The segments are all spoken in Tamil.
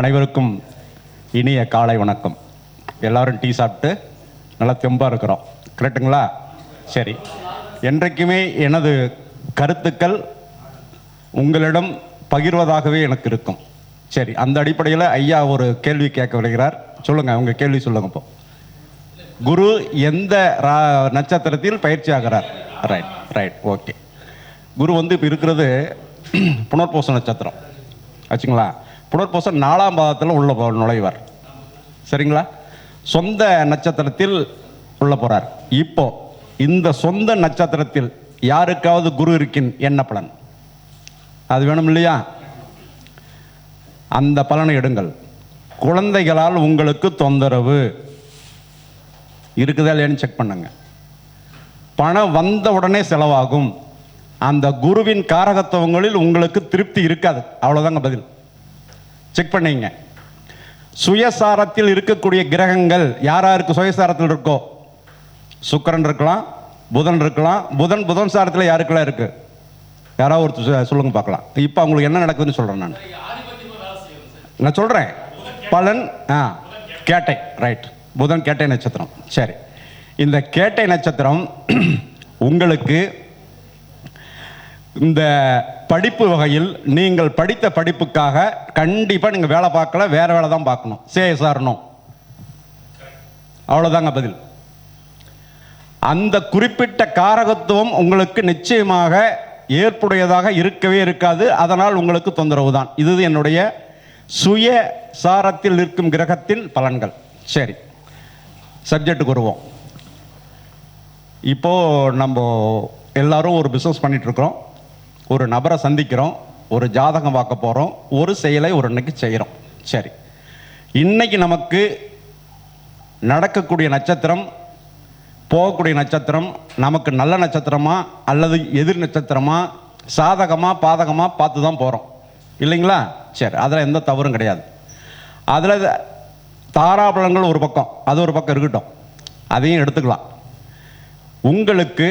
அனைவருக்கும் இனிய காலை வணக்கம். எல்லாரும் டீ சாப்பிட்டு நல்லா தெம்பாக இருக்கிறோம், கரெக்டுங்களா? சரி, என்றைக்குமே எனது கருத்துக்கள் உங்களிடம் பகிர்வதாகவே எனக்கு இருக்கும். சரி, அந்த அடிப்படையில் ஐயா ஒரு கேள்வி கேட்க வருகிறார். சொல்லுங்கள், உங்கள் கேள்வி சொல்லுங்க. இப்போ குரு எந்த நட்சத்திரத்தில் பயிற்சி ஆகிறார்? Right right, okay. குரு இப்போ இருக்கிறது புனர்பூச நட்சத்திரம் ஆச்சுங்களா? புனர்பூசம் 4ஆம் பாதத்தில் உள்ள நுழைவார், சரிங்களா? சொந்த நட்சத்திரத்தில் உள்ள போறார். இப்போ இந்த சொந்த நட்சத்திரத்தில் யாருக்காவது குரு இருக்கின் என்ன பலன்? அது வேணும் இல்லையா? அந்த பலனை எடுங்கள். குழந்தைகளால் உங்களுக்கு தொந்தரவு இருக்குதா இல்லையான்னு செக் பண்ணுங்க. பணம் வந்த உடனே செலவாகும். அந்த குருவின் காரகத்துவங்களில் உங்களுக்கு திருப்தி இருக்காது. அவ்வளோதாங்க பதில். செக் பண்ணீங்க. சுயசாரத்தில் இருக்கக்கூடிய கிரகங்கள் யாராருக்கு சுயசாரத்தில் இருக்கோ? சுக்கிரன் இருக்கலாம், புதன் இருக்கலாம். புதன் சாரத்தில் யாருக்கெல்லாம் இருக்கு? யாராவது ஒரு சொல்லுங்க பார்க்கலாம். இப்போ அவங்களுக்கு என்ன நடக்குதுன்னு சொல்கிறேன். நான் சொல்கிறேன் பலன். கேட்டை, ரைட். புதன் கேட்டை நட்சத்திரம். சரி, இந்த கேட்டை நட்சத்திரம் உங்களுக்கு இந்த படிப்பு வகையில் நீங்கள் படித்த படிப்புக்காக கண்டிப்பாக நீங்கள் வேலை பார்க்கல, வேற வேலை தான் பார்க்கணும். சேசாரணும், அவ்வளோதாங்க பதில். அந்த குறிப்பிட்ட காரகத்துவம் உங்களுக்கு நிச்சயமாக ஏற்புடையதாக இருக்கவே இருக்காது. அதனால் உங்களுக்கு தொந்தரவு தான். இது என்னுடைய சுய சாரத்தில் இருக்கும் கிரகத்தின் பலன்கள். சரி, சப்ஜெக்டுக்கு வருவோம். இப்போ நம்ம எல்லாரும் ஒரு பிஸ்னஸ் பண்ணிட்டு இருக்கிறோம், ஒரு நபரை சந்திக்கிறோம், ஒரு ஜாதகம் பார்க்க போகிறோம், ஒரு செயலை ஒரு அன்னைக்கு செய்கிறோம். சரி, இன்னைக்கு நமக்கு நடக்கக்கூடிய நட்சத்திரம், போகக்கூடிய நட்சத்திரம் நமக்கு நல்ல நட்சத்திரமா அல்லது எதிர் நட்சத்திரமா, சாதகமா பாதகமா பார்த்து தான் போகிறோம் இல்லைங்களா? சரி, அதில் எந்த தவறும் கிடையாது. அதில் தாராபலங்கள் ஒரு பக்கம், அது ஒரு பக்கம் இருக்கட்டும், அதையும் எடுத்துக்கலாம். உங்களுக்கு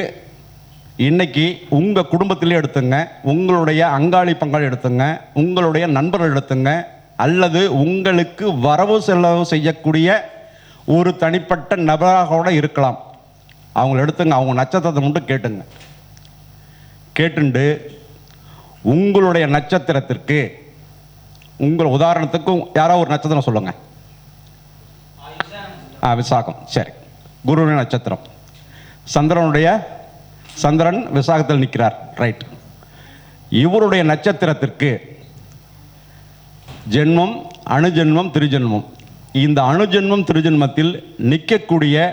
இன்னைக்கு உங்கள் குடும்பத்திலே எடுத்துங்க, உங்களுடைய அங்காளி பங்காளி எடுத்துங்க, உங்களுடைய நண்பர்கள் எடுத்துங்க, அல்லது உங்களுக்கு வரவு செலவு செய்யக்கூடிய ஒரு தனிப்பட்ட நபராக கூட இருக்கலாம். அவங்கள எடுத்துங்க, அவங்க நட்சத்திரத்தை மட்டும் கேட்டுங்க. கேட்டுண்டு உங்களுடைய நட்சத்திரத்திற்கு, உங்கள் உதாரணத்துக்கு யாராவது ஒரு நட்சத்திரம் சொல்லுங்க. விசாகம். சரி, குருவின் நட்சத்திரம். சந்திரன் விசாகத்தில் நிற்கிறார், ரைட். இவருடைய நட்சத்திரத்திற்கு ஜென்மம், அணுஜென்மம், திருஜென்மம். இந்த அணுஜென்மம் திருஜென்மத்தில் நிற்கக்கூடிய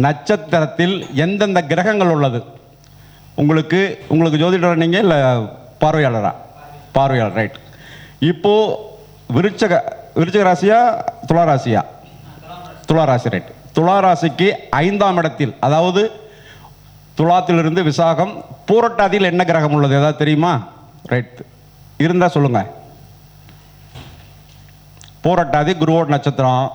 நட்சத்திரத்தில் எந்தெந்த கிரகங்கள் உள்ளது? உங்களுக்கு ஜோதிடர் நீங்கள் இல்லை பார்வையாளரா? பார்வையாளர், ரைட். இப்போ விருச்சக ராசியா துளாராசியா? துளாராசி, ரைட். துளாராசிக்கு 5ஆம் இடத்தில், அதாவது துலாத்திலிருந்து விசாகம், பூரட்டாதியில் என்ன கிரகம் உள்ளது ஏதாவது தெரியுமா? ரைட், இருந்தா சொல்லுங்க. பூரட்டாதி குருவோட நட்சத்திரம்.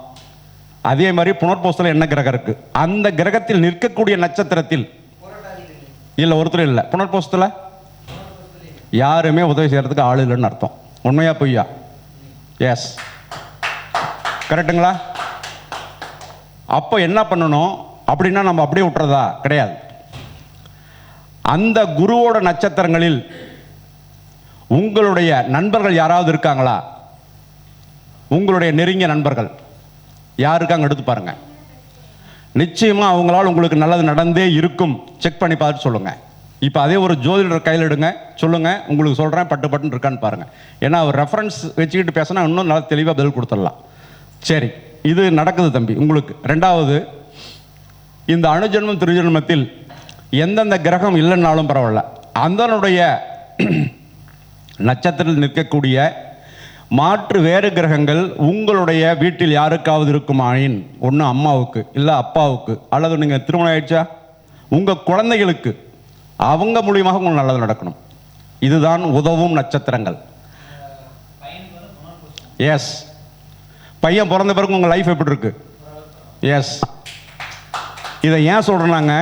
அதே மாதிரி புனர்பூசத்தில் என்ன கிரகம் இருக்கு? அந்த கிரகத்தில் நிற்கக்கூடிய நட்சத்திரத்தில் இல்ல, ஒருத்தர் இல்லை. புனர்பூசத்தில் யாருமே உதவி செய்யறதுக்கு ஆள் இல்லைன்னு அர்த்தம். உண்மையா பொய்யா? எஸ், கரெக்டுங்களா? அப்போ என்ன பண்ணணும் அப்படின்னா, நம்ம அப்படியே விட்டுறதா கிடையாது. அந்த குருவோட நட்சத்திரங்களில் உங்களுடைய நண்பர்கள் யாராவது இருக்காங்களா? உங்களுடைய நெருங்கிய நண்பர்கள் யார் இருக்காங்க? எடுத்து பாருங்க. நிச்சயமா அவங்களால் உங்களுக்கு நல்லது நடந்தே இருக்கும். செக் பண்ணி பார்த்து சொல்லுங்க. இப்போ அதே ஒரு ஜோதிடர் கையில் எடுங்க, சொல்லுங்க, உங்களுக்கு சொல்றேன், பட்டு இருக்கான்னு பாருங்க. ஏன்னா அவர் ரெஃபரன்ஸ் வச்சுக்கிட்டு பேசினா இன்னும் நல்லா தெளிவாக பதில் கொடுத்துடலாம். சரி, இது நடக்குது தம்பி உங்களுக்கு. ரெண்டாவது, இந்த அணுஜென்மம் திருஜென்மத்தில் எந்தெந்த கிரகம் இல்லைன்னாலும் பரவாயில்ல, அதனுடைய நட்சத்திரத்தில் நிற்கக்கூடிய மாற்று வேறு கிரகங்கள் உங்களுடைய வீட்டில் யாருக்காவது இருக்குமாயின், ஒன்று அம்மாவுக்கு இல்லை அப்பாவுக்கு, அல்லது நீங்கள் திருமணம் ஆயிடுச்சா உங்கள் குழந்தைகளுக்கு, அவங்க மூலியமாக உங்களுக்கு நல்லது நடக்கணும். இதுதான் உதவும் நட்சத்திரங்கள். எஸ், பையன் பிறந்த பிறகு உங்கள் லைஃப் எப்படி இருக்கு? எஸ். இதை ஏன் சொல்கிறேன்னாங்க,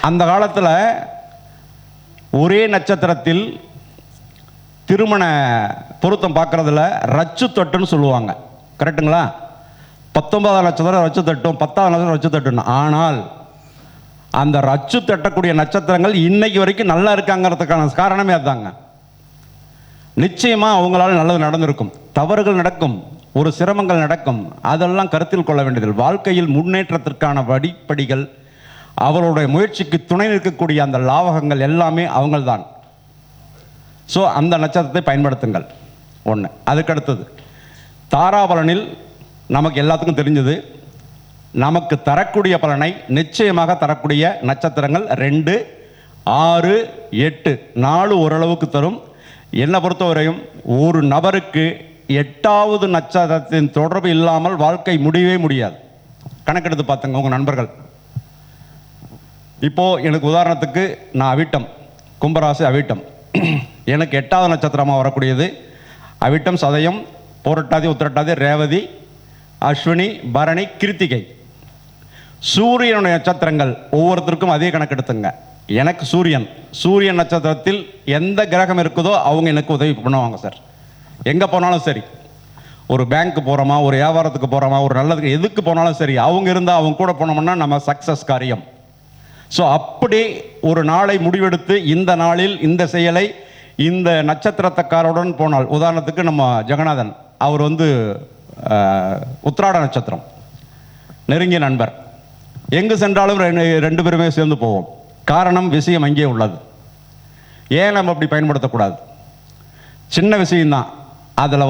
அந்த காலத்தில் ஒரே நட்சத்திரத்தில் திருமண பொருத்தம் பார்க்கறதுல ரச்சு தொட்டுன்னு சொல்லுவாங்க. கரெக்டுங்களா? 19 நட்சத்திரம் ரச்சு தட்டும், 10வது நட்சத்திரம் ரச்சு தட்டும். ஆனால் அந்த ரச்சு தட்டக்கூடிய நட்சத்திரங்கள் இன்னைக்கு வரைக்கும் நல்லா இருக்காங்கிறதுக்கான காரணமே அதுதாங்க. நிச்சயமா அவங்களால நல்லது நடந்திருக்கும், தவறுகள் நடக்கும், ஒரு சிரமங்கள் நடக்கும், அதெல்லாம் கருத்தில் கொள்ள வேண்டியது. வாழ்க்கையில் முன்னேற்றத்திற்கான வழிப்படிகள், அவருடைய முயற்சிக்கு துணை நிற்கக்கூடிய அந்த லாவகங்கள் எல்லாமே அவங்கள்தான். ஸோ அந்த நட்சத்திரத்தை பயன்படுத்துங்கள். ஒன்று. அதுக்கடுத்தது தாராபலனில் நமக்கு எல்லாத்துக்கும் தெரிஞ்சது, நமக்கு தரக்கூடிய பலனை நிச்சயமாக தரக்கூடிய நட்சத்திரங்கள் 2, 6, 8, 4 ஓரளவுக்கு தரும். என்னை பொறுத்தவரையும் ஒரு நபருக்கு 8வது நட்சத்திரத்தின் தொடர்பு இல்லாமல் வாழ்க்கை முடியவே முடியாது. கணக்கெடுத்து பார்த்துங்க உங்கள் நண்பர்கள். இப்போது எனக்கு உதாரணத்துக்கு நான் அவிட்டம், கும்பராசி அவிட்டம், எனக்கு 8வது நட்சத்திரமாக வரக்கூடியது அவிட்டம், சதயம், போரட்டாதி, உத்திரட்டாதி, ரேவதி, அஸ்வினி, பரணி, கிருத்திகை. சூரியனுடைய நட்சத்திரங்கள் ஒவ்வொருத்தருக்கும் அதே கணக்கெடுத்துங்க. எனக்கு சூரியன் நட்சத்திரத்தில் எந்த கிரகம் இருக்குதோ அவங்க எனக்கு உதவி பண்ணுவாங்க சார். எங்கே போனாலும் சரி, ஒரு பேங்க்கு போகிறோமா, ஒரு வியாபாரத்துக்கு போகிறோமா, ஒரு நல்லதுக்கு எதுக்கு போனாலும் சரி, அவங்க இருந்தால் அவங்க கூட போனோம்னா நம்ம சக்ஸஸ் காரியம். ஸோ அப்படி ஒரு நாளை முடிவெடுத்து இந்த நாளில் இந்த செயலை இந்த நட்சத்திரத்தக்காரருடன் போனால், உதாரணத்துக்கு நம்ம ஜெகநாதன் அவர் உத்திராட நட்சத்திரம், நெருங்கிய நண்பர், எங்கு சென்றாலும் 2 பேருமே சேர்ந்து போவோம். காரணம் விஷயம் அங்கே உள்ளது. ஏன் நம்ம அப்படி பயன்படுத்தக்கூடாது? சின்ன விஷயம்தான், அதில்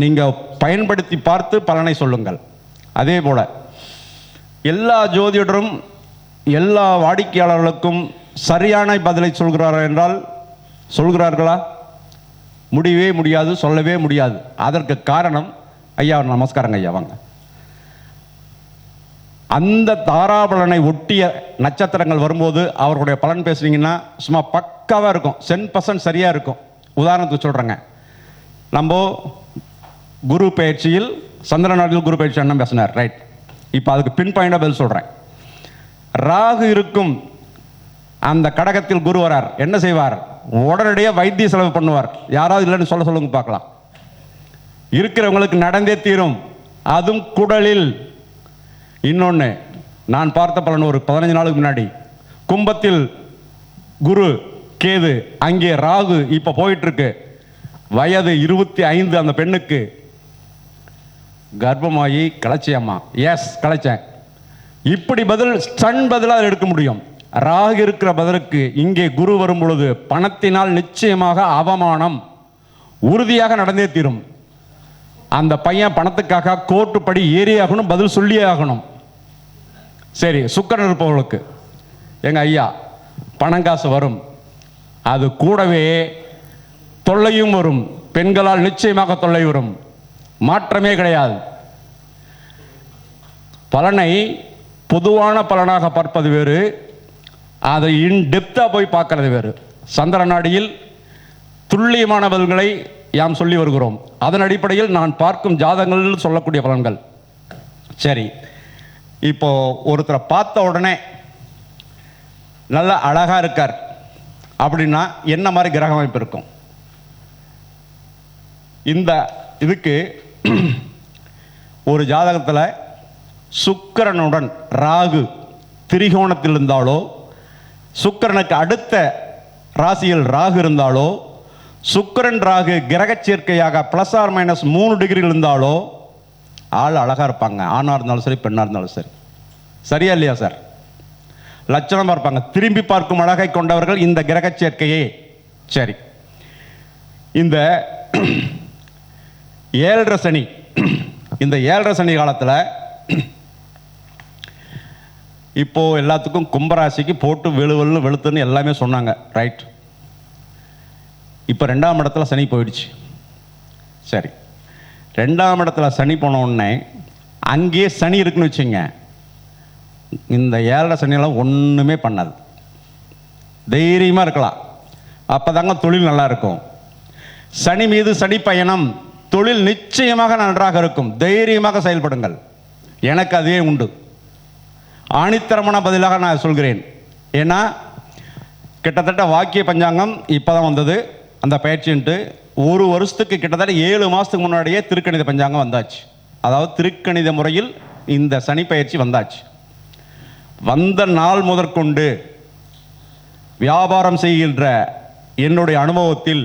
நீங்கள் பயன்படுத்தி பார்த்து பலனை சொல்லுங்கள். அதே போல் எல்லா ஜோதிடரும் எல்லா வாடிக்கையாளர்களுக்கும் சரியான பதிலை சொல்கிறார்களா? முடியவே முடியாது, சொல்லவே முடியாது. அதற்கு காரணம், ஐயா நமஸ்காரங்க ஐயா வாங்க, அந்த தாராபலனை ஒட்டிய நட்சத்திரங்கள் வரும்போது அவர்களுடைய பலன் பேசுனீங்கன்னா சும்மா பக்காவாக இருக்கும், 100% சரியாக இருக்கும். உதாரணத்துக்கு சொல்கிறேங்க, நம்ம குரு பயிற்சியில் சந்திர நாட்டில் குரு பயிற்சி அண்ணன் பேசினார், ரைட். இப்போ அதுக்கு பின் பாயிண்டாக பதில் சொல்கிறேன். ராகு இருக்கும் அந்த கடகத்தில் குரு வரார், என்ன செய்வார்? உடனடியாக வைத்திய செலவு பண்ணுவார். யாராவது இல்லைன்னு சொல்லுங்க பார்க்கலாம். இருக்கிறவங்களுக்கு நடந்தே தீரும், அதுவும் குடலில். இன்னொன்று, நான் பார்த்த பலன் ஒரு 15 நாளுக்கு முன்னாடி, கும்பத்தில் குரு கேது, அங்கே ராகு இப்போ போயிட்டு இருக்கு. வயது 25 அந்த பெண்ணுக்கு, கர்ப்பமாகி கலைச்சியம்மா. எஸ், கலைச்சேன். இப்படி பதில் ஸ்டன் பதிலாக எடுக்க முடியும். ராகு இருக்கிற பதிலுக்கு இங்கே குரு வரும் பொழுது பணத்தினால் நிச்சயமாக அவமானம் உறுதியாக நடந்தே தீரும். அந்த பையன் பணத்துக்காக கோர்ட்டுப்படி ஏறி ஆகணும், பதில் சொல்லியே ஆகணும். சரி, சுக்கிரன் இருப்பவர்களுக்கு, எங்க ஐயா பணம் காசு வரும், அது கூடவே தொல்லையும் வரும். பெண்களால் நிச்சயமாக தொல்லை வரும், மாற்றமே கிடையாது. பலனை பொதுவான பலனாக பார்ப்பது வேறு, அதை இன்டெப்தா போய் பார்க்கறது வேறு. சந்திர நாடியில் துல்லியமான பதில்களை யாம் சொல்லி வருகிறோம். அதன் அடிப்படையில் நான் பார்க்கும் ஜாதகங்கள் சொல்லக்கூடிய பலன்கள். சரி, இப்போ ஒருத்தரை பார்த்த உடனே நல்ல அழகா இருக்கார் அப்படின்னா என்ன மாதிரி கிரக அமைப்பு இருக்கும்? இந்த இதுக்கு ஒரு ஜாதகத்தில் சுக்கிரனுடன் ராகு திரிகோணத்தில் இருந்தாலோ, சுக்கிரனுக்கு அடுத்த ராசியில் ராகு இருந்தாலோ, சுக்கிரன் ராகு கிரக சேர்க்கையாக +−3 டிகிரி இருந்தாலோ ஆள் அழகா இருப்பாங்க. ஆணா இருந்தாலும் சரி, பெண்ணா இருந்தாலும் சரி. சரியா இல்லையா சார்? லட்சணமா இருப்பாங்க. திரும்பி பார்க்கும் அழகை கொண்டவர்கள் இந்த கிரக சேர்க்கையே. சரி, இந்த 7.5 சனி, இந்த 7.5 சனி காலத்தில் இப்போ எல்லாத்துக்கும் கும்பராசிக்கு போட்டு வெளுவெல்னு வெளுத்துன்னு எல்லாமே சொன்னாங்க, ரைட். இப்போ 2ஆம் இடத்துல சனி போயிடுச்சு. சரி, 2ஆம் இடத்துல சனி போன உடனே அங்கேயே சனி இருக்குன்னு வச்சுங்க, இந்த 7.5 சனியெல்லாம் ஒன்றுமே பண்ணாது, தைரியமாக இருக்கலாம். அப்போ தாங்க தொழில் நல்லா இருக்கும். சனி மீது சனி பயணம், தொழில் நிச்சயமாக நன்றாக இருக்கும். தைரியமாக செயல்படுங்கள். எனக்கு அதே உண்டு. ஆணித்தரமான பதிலாக நான் சொல்கிறேன். ஏன்னா கிட்டத்தட்ட வாக்கிய பஞ்சாங்கம் இப்போ தான் வந்தது. அந்த பயிற்சின்ட்டு ஒரு வருஷத்துக்கு கிட்டத்தட்ட 7 மாதத்துக்கு முன்னாடியே திருக்கணித பஞ்சாங்கம் வந்தாச்சு. அதாவது திருக்கணித முறையில் இந்த சனி பயிற்சி வந்தாச்சு. வந்த நாள் முதற்கொண்டு வியாபாரம் செய்கின்ற என்னுடைய அனுபவத்தில்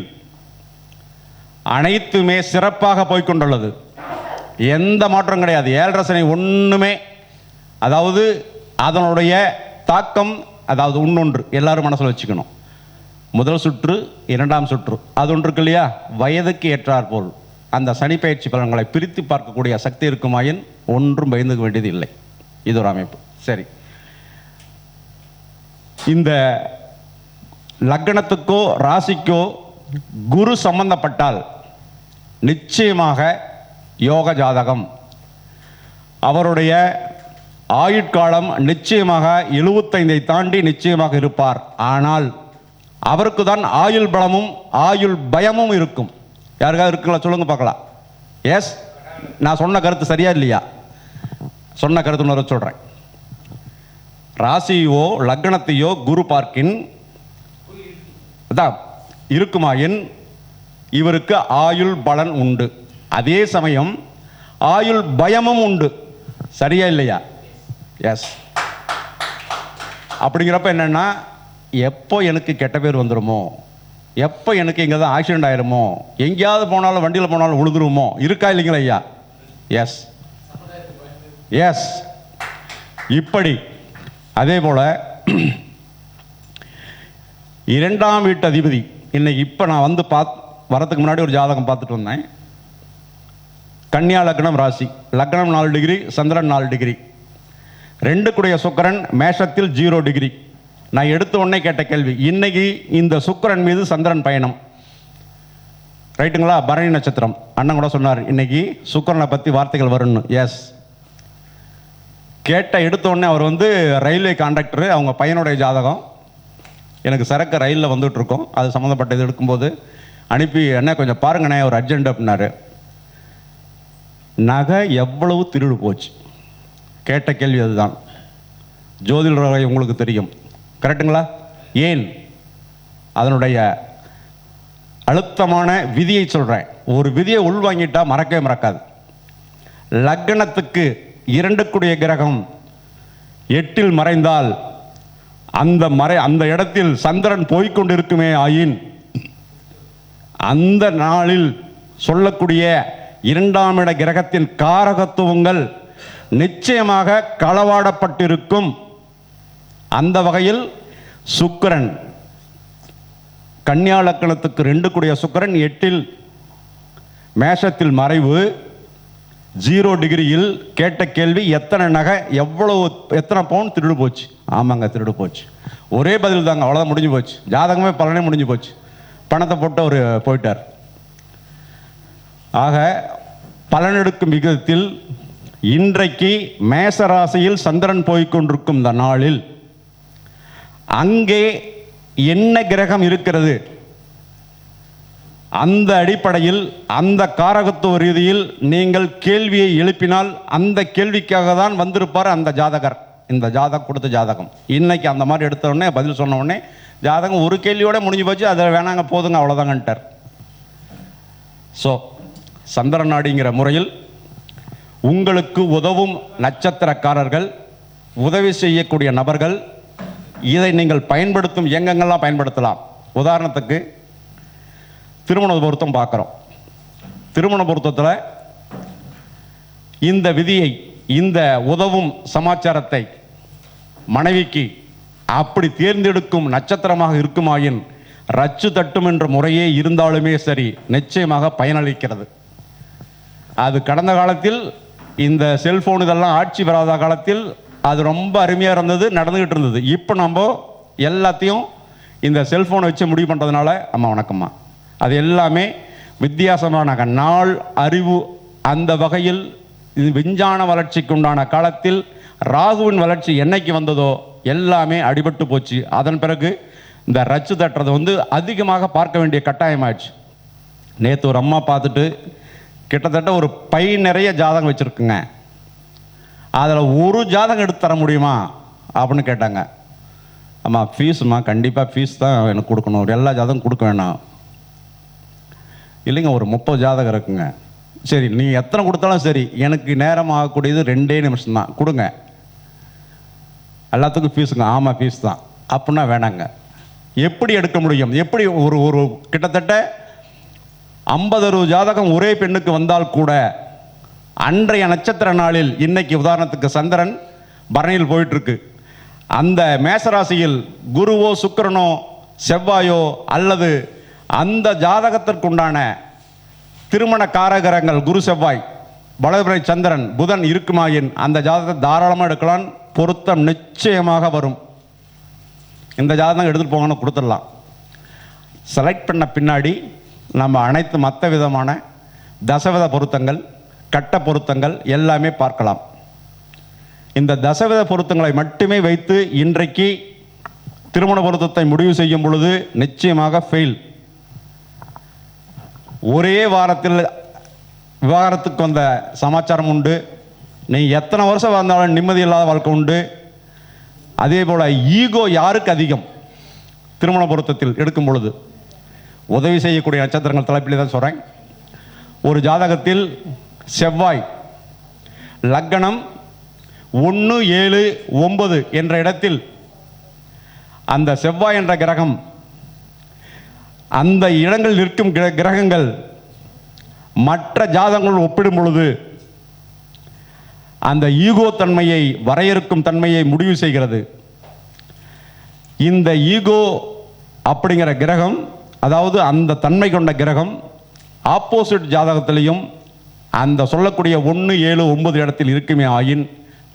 அனைத்துமே சிறப்பாக போய்கொண்டுள்ளது. எந்த மாற்றம் கிடையாது. 7.5 சனி ஒன்றுமே, அதாவது அதனுடைய தாக்கம், அதாவது இன்னொன்று எல்லாரும் மனசில் வச்சுக்கணும். முதல் சுற்று, 2ஆம் சுற்று, அது ஒன்று இருக்கு இல்லையா, வயதுக்கு ஏற்றாற்போல் அந்த சனி பயிற்சி பலன்களை பிரித்து பார்க்கக்கூடிய சக்தி இருக்குமாயின் ஒன்றும் பயந்துக்க வேண்டியது இல்லை. இது ஒரு அமைப்பு. சரி, இந்த லக்னத்துக்கோ ராசிக்கோ குரு சம்பந்தப்பட்டால் நிச்சயமாக யோக ஜாதகம். அவருடைய ஆயுட்காலம் நிச்சயமாக 75 தாண்டி நிச்சயமாக இருப்பார். ஆனால் அவருக்கு தான் ஆயுள் பலமும் ஆயுள் பயமும் இருக்கும். யாருக்காவது இருக்குங்களா சொல்லுங்க பார்க்கலாம். எஸ், நான் சொன்ன கருத்து சரியா இல்லையா? சொன்ன கருத்து இன்னொரு சொல்றேன். ராசியோ லக்னத்தையோ குரு பார்க்கின் அதான் இருக்குமாயின் இவருக்கு ஆயுள் பலன் உண்டு. அதே சமயம் ஆயுள் பயமும் உண்டு. சரியா இல்லையா? எஸ். அப்படிங்கிறப்ப என்னன்னா, எப்போ எனக்கு கெட்ட பேர் வந்துடுமோ, எப்போ எனக்கு எங்கே தான் ஆக்சிடென்ட் ஆயிருமோ, எங்கேயாவது போனாலும் வண்டியில் போனாலும் விழுந்துருமோ, இருக்கா இல்லைங்களா ஐயா? Yes yes. இப்படி அதே போல 2ஆம் வீட்டு அதிபதி இன்னைக்கு இப்போ நான் வந்து வரதுக்கு முன்னாடி ஒரு ஜாதகம் பார்த்துட்டு வந்தேன். கன்னியா லக்னம் ராசி, லக்னம் 4 டிகிரி, சந்திரன் 4 டிகிரி, 2 சுக்கிரன் மேஷத்தில் 0 டிகிரி. நான் எடுத்த உடனே கேட்ட கேள்வி, இன்னைக்கு இந்த சுக்கிரன் மீது சந்திரன் பயணம், ரைட்டுங்களா? பரணி நட்சத்திரம். அண்ணன் கூட சொன்னார் இன்னைக்கு சுக்கிரனை பற்றி வார்த்தைகள் வரும்னு. எஸ். கேட்ட எடுத்த உடனே அவர் வந்து ரயில்வே கான்ட்ராக்டரு, அவங்க பையனுடைய ஜாதகம் எனக்கு சரக்கு ரயிலில் வந்துட்டு இருக்கோம், அது சம்மந்தப்பட்டது எடுக்கும்போது அனுப்பி என்ன கொஞ்சம் பாருங்கண்ணே ஒரு அர்ஜென்ட் அப்படின்னாரு. நகை எவ்வளவு திருடு போச்சு? கேட்ட கேள்வி அதுதான். ஜோதிடரை உங்களுக்கு தெரியும், கரெக்டுங்களா? ஏன்? அதனுடைய அழுத்தமான விதியை சொல்கிறேன். ஒரு விதியை உள்வாங்கிட்டா மறக்கவே மறக்காது. லக்னத்துக்கு 2 கிரகம் 8இல் மறைந்தால் அந்த இடத்தில் சந்திரன் போய்கொண்டிருக்குமே ஆயின் அந்த நாளில் சொல்லக்கூடிய 2ஆம் இட கிரகத்தின் காரகத்துவங்கள் நிச்சயமாக களவாடப்பட்டிருக்கும். அந்த வகையில் சுக்கிரன் கன்னியா லக்னத்துக்கு 2 சுக்கிரன் 8இல் மேஷத்தில் மறைவு 0 டிகிரியில். கேட்ட கேள்வி, எத்தனை நகை எத்தனை பவுன் திருடு போச்சு? ஆமாங்க, திருடு போச்சு. ஒரே பதில் தாங்க, அவ்வளோதான், முடிஞ்சு போச்சு. ஜாதகமே பலனே முடிஞ்சு போச்சு. பணத்தை போட்டு அவர் போயிட்டார். ஆக பலனெடுக்கும் விகிதத்தில் இன்றைக்கு மேசராசியில் சந்திரன் போய்கொண்டிருக்கும் இந்த நாளில் அங்கே என்ன கிரகம் இருக்கிறது, அந்த அடிப்படையில் அந்த காரகத்துவ ரீதியில் நீங்கள் கேள்வியை எழுப்பினால் அந்த கேள்விக்காக தான் வந்திருப்பார் அந்த ஜாதகர். இந்த ஜாதகம் கொடுத்த ஜாதகம் இன்னைக்கு அந்த மாதிரி எடுத்த உடனே பதில் சொன்ன உடனே ஜாதகம் ஒரு கேள்வியோட முடிஞ்சு போச்சு. அதை வேணாங்க, போதுங்க, அவ்வளோதாங்கன்ட்டார். ஸோ சந்திரன் நாடிங்கிற முறையில் உங்களுக்கு உதவும் நட்சத்திரக்காரர்கள், உதவி செய்யக்கூடிய நபர்கள், இதை நீங்கள் பயன்படுத்தும் எங்கெங்கெல்லாம் பயன்படுத்தலாம். உதாரணத்துக்கு திருமண பொருத்தம் பார்க்குறோம். திருமண பொருத்தத்தில் இந்த விதியை, இந்த உதவும் சமாச்சாரத்தை மனைவிக்கு அப்படி தேர்ந்தெடுக்கும் நட்சத்திரமாக இருக்குமாயின் ரச்சு தட்டும் என்ற முறையே இருந்தாலுமே சரி, நிச்சயமாக பயனளிக்கிறது. அது கடந்த காலத்தில் இந்த செல்போன் இதெல்லாம் ஆட்சி பெறாத காலத்தில் அது ரொம்ப அருமையாக இருந்தது, நடந்துகிட்டு இருந்தது. இப்போ நம்ம எல்லாத்தையும் இந்த செல்போனை வச்சு முடிவு பண்ணுறதுனால, அம்மா வணக்கம்மா, அது எல்லாமே வித்தியாசமான நாள் அறிவு. அந்த வகையில் விஞ்ஞான வளர்ச்சிக்கு உண்டான காலத்தில் ராகுவின் வளர்ச்சி என்னைக்கு வந்ததோ எல்லாமே அடிபட்டு போச்சு. அதன் பிறகு இந்த ரச்சு தட்டுறது வந்து அதிகமாக பார்க்க வேண்டிய கட்டாயமாயிடுச்சு. நேற்று ஒரு அம்மா பார்த்துட்டு கிட்டத்தட்ட ஒரு பை நிறைய ஜாதகம் வச்சுருக்குங்க, அதில் ஒரு ஜாதகம் எடுத்து தர முடியுமா அப்படின்னு கேட்டாங்க. அம்மா ஃபீஸுமா, கண்டிப்பாக ஃபீஸ் தான் எனக்கு கொடுக்கணும், எல்லா ஜாதகம் கொடுக்க வேணாம். இல்லைங்க ஒரு 30 ஜாதகம் இருக்குங்க. சரி நீ எத்தனை கொடுத்தாலும் சரி, எனக்கு நேரம் ஆகக்கூடியது 2 நிமிஷம் தான், கொடுங்க. எல்லாத்துக்கும் ஃபீஸுங்க. ஆமாம் ஃபீஸ் தான் அப்படின்னா வேணாங்க. எப்படி எடுக்க முடியும்? எப்படி ஒரு ஒரு கிட்டத்தட்ட 50-60 ஜாதகம் ஒரே பெண்ணுக்கு வந்தால் கூட அன்றைய நட்சத்திர நாளில், இன்னைக்கு உதாரணத்துக்கு சந்திரன் பரணியில் போயிட்டு இருக்கு, அந்த மேசராசியில் குருவோ சுக்கிரனோ செவ்வாயோ அல்லது அந்த ஜாதகத்திற்குண்டான திருமண காரகரங்கள் குரு செவ்வாய் வளர்பிறை சந்திரன் புதன் இருக்குமாயின் அந்த ஜாதகத்தை தாராளமாக எடுக்கலாம். பொருத்தம் நிச்சயமாக வரும். இந்த ஜாதகம் எடுத்துகிட்டு போங்கன்னு கொடுத்துடலாம். செலக்ட் பண்ண பின்னாடி நம்ம அனைத்து மற்ற விதமான தசவித பொருத்தங்கள், கட்ட பொருத்தங்கள் எல்லாமே பார்க்கலாம். இந்த தசவித பொருத்தங்களை மட்டுமே வைத்து இன்றைக்கு திருமண பொருத்தத்தை முடிவு செய்யும் பொழுது நிச்சயமாக ஃபெயில். ஒரே வாரத்தில் விவாகரத்துக்கு வந்த சமாச்சாரம் உண்டு. நீ எத்தனை வருஷம் வந்தாலும் நிம்மதி இல்லாத வாழ்க்கை உண்டு. அதே போல் ஈகோ யாருக்கு அதிகம் திருமண பொருத்தத்தில் எடுக்கும் பொழுது? உதவி செய்யக்கூடிய நட்சத்திரங்கள் தலைப்பிலே தான் சொல்கிறேன். ஒரு ஜாதகத்தில் செவ்வாய் லக்னம் 1, 7, 9 என்ற இடத்தில் அந்த செவ்வாய் என்ற கிரகம், அந்த இடங்களில் இருக்கும் கிரகங்கள் மற்ற ஜாதகங்கள் ஒப்பிடும் பொழுது அந்த ஈகோ தன்மையை, வரையறுக்கும் தன்மையை முடிவு செய்கிறது. இந்த ஈகோ அப்படிங்கிற கிரகம், அதாவது அந்த தன்மை கொண்ட கிரகம் ஆப்போசிட் ஜாதகத்திலையும் அந்த சொல்லக்கூடிய 1, 7, 9 இடத்தில் இருக்குமே ஆயின்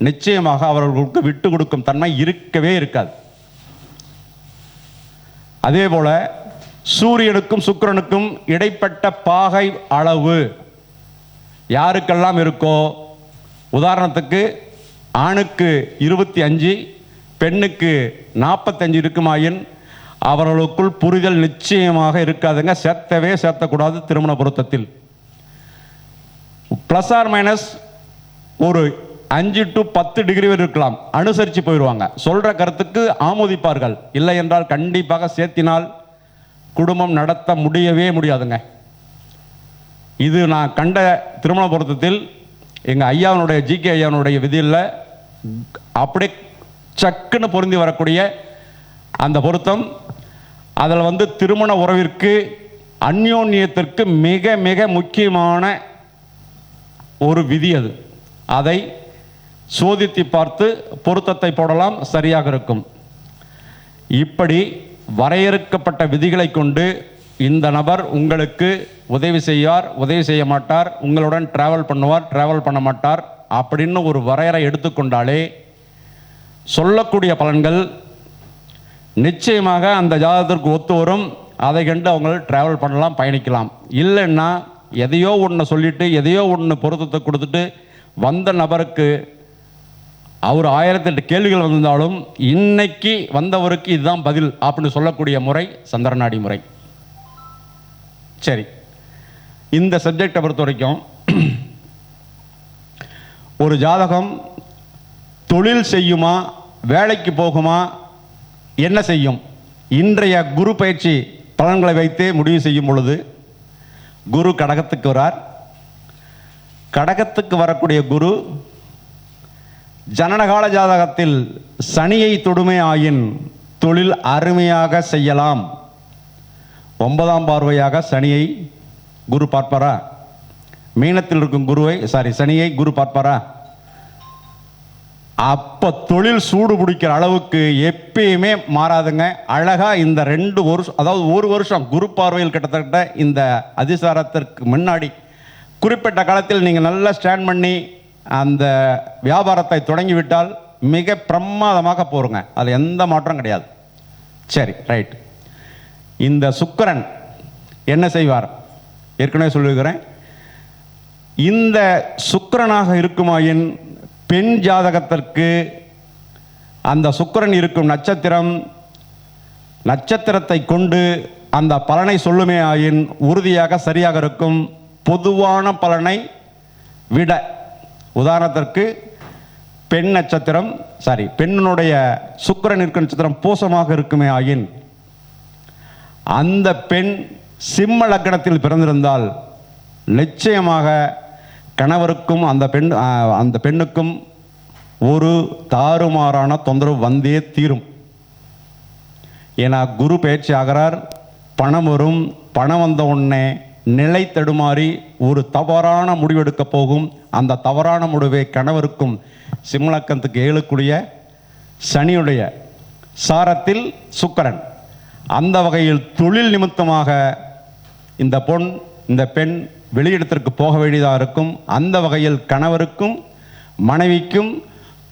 நிச்சயமாக அவர்களுக்கு விட்டு கொடுக்கும் தன்மை இருக்கவே இருக்காது. அதே போல சூரியனுக்கும் சுக்கிரனுக்கும் இடைப்பட்ட பாகை அளவு யாருக்கெல்லாம் இருக்கோ, உதாரணத்துக்கு ஆணுக்கு 25, பெண்ணுக்கு 45 இருக்குமாயின் அவர்களுக்குள் புரிதல் நிச்சயமாக இருக்காதுங்க. சேர்த்தக்கூடாது திருமண பொருத்தத்தில். பிளஸ் ஆர் மைனஸ் ஒரு 5 to 10 டிகிரி வரை இருக்கலாம், அனுசரித்து போயிடுவாங்க. சொல்ற கருத்துக்கு ஆமோதிப்பார்கள். இல்லை என்றால் கண்டிப்பாக சேர்த்தினால் குடும்பம் நடத்த முடியவே முடியாதுங்க. இது நான் கண்ட திருமண பொருத்தத்தில் எங்கள் ஐயாவனுடைய GK ஐயாவனுடைய விதியில் அப்படியே சக்குன்னு பொருந்தி வரக்கூடிய அந்த பொருத்தம். அதில் திருமண உறவிற்கு, அந்யோன்யத்திற்கு மிக மிக முக்கியமான ஒரு விதி அது. அதை சோதித்து பார்த்து பொருத்தத்தை போடலாம், சரியாக இருக்கும். இப்படி வரையறுக்கப்பட்ட விதிகளை கொண்டு இந்த நபர் உங்களுக்கு உதவி செய்வார், உதவி செய்ய மாட்டார், உங்களுடன் டிராவல் பண்ணுவார், டிராவல் பண்ண மாட்டார் அப்படின்னு ஒரு வரையறை எடுத்துக்கொண்டாலே சொல்லக்கூடிய பலன்கள் நிச்சயமாக அந்த ஜாதகத்திற்கு ஒத்து வரும். அதை கண்டு அவங்க டிராவல் பண்ணலாம், பயணிக்கலாம். இல்லைன்னா எதையோ ஒன்று சொல்லிட்டு எதையோ ஒன்று பொருத்தத்தை கொடுத்துட்டு வந்த நபருக்கு அவர் 1008 கேள்விகள் வந்திருந்தாலும் இன்னைக்கு வந்தவருக்கு இதுதான் பதில் அப்படின்னு சொல்லக்கூடிய முறை சந்திரநாடி முறை. சரி, இந்த சப்ஜெக்டை பொறுத்த வரைக்கும் ஒரு ஜாதகம் தொழில் செய்யுமா, வேலைக்கு போகுமா, என்ன செய்யும்? இன்றைய குரு பயிற்சி பலன்களை வைத்து முடிவு செய்யும் பொழுது குரு கடகத்துக்கு வரார். கடகத்துக்கு வரக்கூடிய குரு ஜனனகால ஜாதகத்தில் சனியை தொடுமை ஆயின் தொழில் அருமையாக செய்யலாம். 9ஆம் பார்வையாக சனியை குரு பார்ப்பாரா? மீனத்தில் இருக்கும் சனியை குரு பார்ப்பாரா? அப்ப தொழில் சூடு பிடிக்கிற அளவுக்கு எப்பயுமே மாறாதுங்க. அழகா இந்த 2 வருஷம், அதாவது 1 வருஷம் குரு பார்வையில் கிட்டத்தட்ட இந்த அதிசாரத்திற்கு முன்னாடி குறிப்பிட்ட காலத்தில் நீங்கள் நல்லா ஸ்டாண்ட் பண்ணி அந்த வியாபாரத்தை தொடங்கிவிட்டால் மிக பிரமாதமாக போருங்க. அதில் எந்த மாற்றம் கிடையாது. சரி, ரைட். இந்த சுக்கிரன் என்ன செய்வார்? ஏற்கனவே சொல்லியிருக்கிறேன். இந்த சுக்கிரனாக இருக்குமாயின் பெண் ஜாதகத்திற்கு அந்த சுக்கிரன் இருக்கும் நட்சத்திரத்தை கொண்டு அந்த பலனை சொல்லுமே ஆயின் உறுதியாக சரியாக இருக்கும். பொதுவான பலனை விட, உதாரணத்திற்கு பெண் நட்சத்திரம், பெண்ணுடைய சுக்கிரன் இருக்கும் நட்சத்திரம் பூசமாக இருக்குமே ஆயின் அந்த பெண் சிம்ம லக்னத்தில் பிறந்திருந்தால் நிச்சயமாக கணவருக்கும் அந்த பெண்ணுக்கும் ஒரு தாறுமாறான தொந்தரவு வந்தே தீரும். ஏன்னா குரு பயிற்சி ஆகிறார், பணம் வரும், பணம் வந்த உடனே நிலை தடுமாறி ஒரு தவறான முடிவெடுக்க போகும். அந்த தவறான முடிவை கணவருக்கும் சிம்மலக்கணத்துக்கு 7 சனியுடைய சாரத்தில் சுக்கிரன். அந்த வகையில் தொழில் நிமித்தமாக இந்த பெண் வெளியிடத்திற்கு போக வேண்டியதாக இருக்கும். அந்த வகையில் கணவருக்கும் மனைவிக்கும்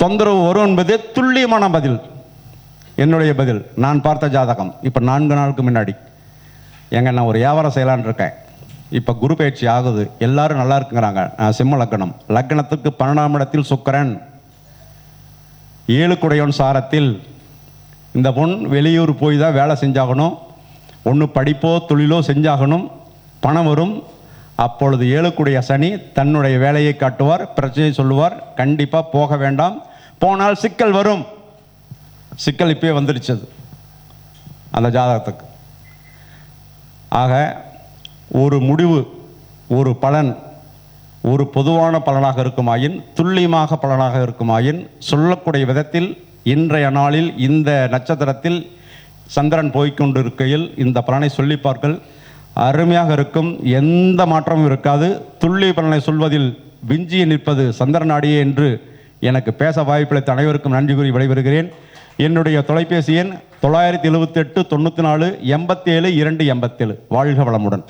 தொந்தரவு வரும் என்பது துல்லியமான பதில், என்னுடைய பதில். நான் பார்த்த ஜாதகம் இப்போ 4 நாளுக்கு முன்னாடி நான் ஒரு வியாபாரம் செய்யலான் இருக்கேன். இப்போ குரு பயிற்சி ஆகுது, எல்லாரும் நல்லா இருக்குங்கிறாங்க. சிம்ம லக்னம், லக்னத்துக்கு 12ஆம் இடத்தில் சுக்கிரன், 7 சாரத்தில். இந்த பொண் வெளியூர் போய் தான் வேலை செஞ்சாகணும், ஒன்று படிப்போ தொழிலோ செஞ்சாகணும், பணம் வரும். அப்பொழுது 7 சனி தன்னுடைய வேலையை காட்டுவார், பிரச்சனையை சொல்லுவார். கண்டிப்பாக போக வேண்டாம், போனால் சிக்கல் வரும். சிக்கல் இப்பயே வந்துடுச்சது அந்த ஜாதகத்துக்கு. ஆக ஒரு முடிவு, ஒரு பலன், ஒரு பொதுவான பலனாக இருக்குமாயின், துல்லியமாக பலனாக இருக்குமாயின், சொல்லக்கூடிய விதத்தில் இன்றைய நாளில் இந்த நட்சத்திரத்தில் சந்திரன் போய்கொண்டிருக்கையில் இந்த பலனை சொல்லி பார்க்கல் அருமையாக இருக்கும். எந்த மாற்றமும் இருக்காது. துல்லிய பலனை சொல்வதில் விஞ்சி நிற்பது சந்திரநாடியே என்று எனக்கு பேச வாய்ப்பளித்த அனைவருக்கும் நன்றி கூறி விடைபெறுகிறேன். என்னுடைய தொலைபேசி எண் 978 94 87 287. வாழ்க வளமுடன்.